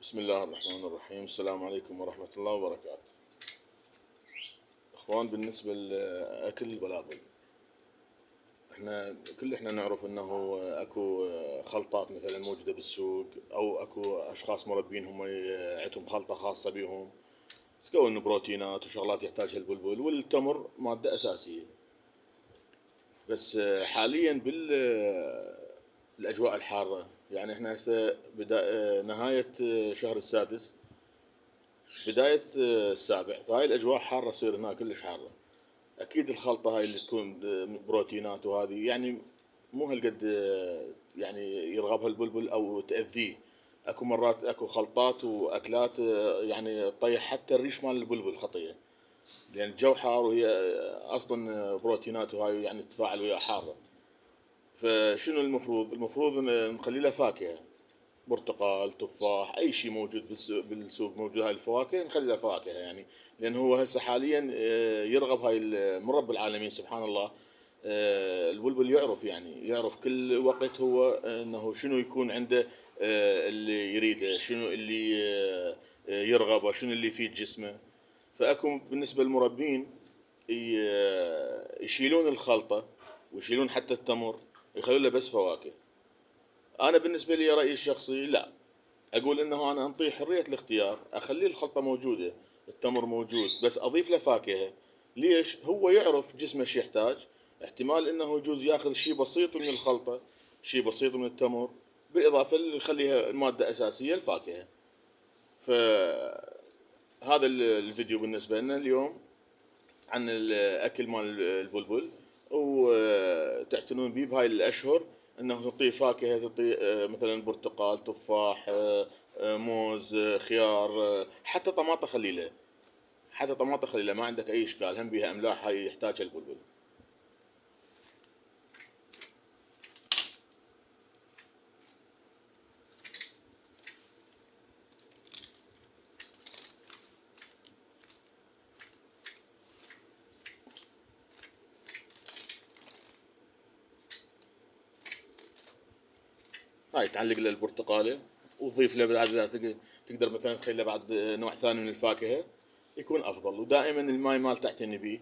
بسم الله الرحمن الرحيم. السلام عليكم ورحمة الله وبركاته. اخوان، بالنسبة لأكل البلابل، احنا نعرف انه اكو خلطات مثلا موجودة بالسوق، او اكو اشخاص مربين هم عندهم خلطة خاصة بهم تكون بروتينات وشغلات يحتاجها البلبل، والتمر مادة اساسية. بس حاليا بالاجواء الحارة، يعني احنا هسه نهاية شهر السادس، بداية السابع، فهاي الأجواء حارة، تصير هنا كلش حارة. أكيد الخلطة هاي اللي تكون بروتينات وهذه يعني مو هالقد يعني يرغبها البلبل أو تأذيه. أكو مرات أكو خلطات وأكلات يعني تطيح حتى الريش مال البلبل خطية، لأن الجو حار وهي أصلا بروتينات وهاي يعني تتفاعل ويا حارة. فشنو المفروض إن نخلي له فاكهة، برتقال، تفاح، اي شيء موجود بالسوق موجود هاي الفواكه نخليها فواكه يعني. لان هو هسه حاليا يرغب هاي من رب العالمين سبحان الله. البلبل يعرف، يعني يعرف كل وقت هو انه شنو يكون عنده، اللي يريده، شنو اللي يرغبه، شنو اللي يفيد جسمه. فاكو بالنسبه للمربين يشيلون الخلطه ويشيلون حتى التمر، يخلون له بس فواكه. انا بالنسبه لي رايي الشخصي لا، اقول انه انا انطيه حريه الاختيار، اخليه الخلطه موجوده، التمر موجود، بس اضيف له فاكهه. ليش؟ هو يعرف جسمه شو يحتاج. احتمال انه يجوز ياخذ شيء بسيط من الخلطه، شيء بسيط من التمر، بالاضافه اللي يخليها الماده الاساسيه الفاكهه. فهذا الفيديو بالنسبه لنا اليوم عن الاكل مال البلبل، وتعتنون به بهاي الاشهر، انه تعطيه فاكهه، تعطيه مثلا برتقال، تفاح، موز، خيار، حتى طماطه خليله، حتى طماطه خليله ما عندك اي اشكال، هم بيها املاح هاي يحتاجها البلبل. هاي تعلق له البرتقاله، وتضيف له بعد، تقدر مثلا تخلي له بعد نوع ثاني من الفاكهه، يكون افضل. ودائما الماي مال تعتني به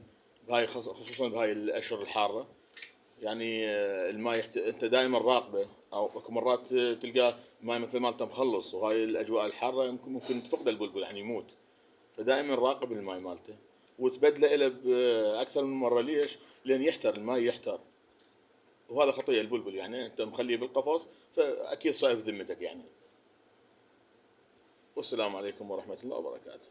بهاي، خصوصا بهاي الاشهر الحاره. يعني الماي انت دائما راقبه، او اكو مرات تلقى الماي مثل مالته مخلص، وهاي الاجواء الحاره ممكن تفقد البلبل يعني يموت. فدائما راقب الماي مالته، وتبدله له اكثر من مره. ليش؟ لان يحتر الماي، يحتر، وهذا خطيه البلبل. يعني انت مخليه بالقفص، فاكيد صاير بذمتك يعني. والسلام عليكم ورحمه الله وبركاته.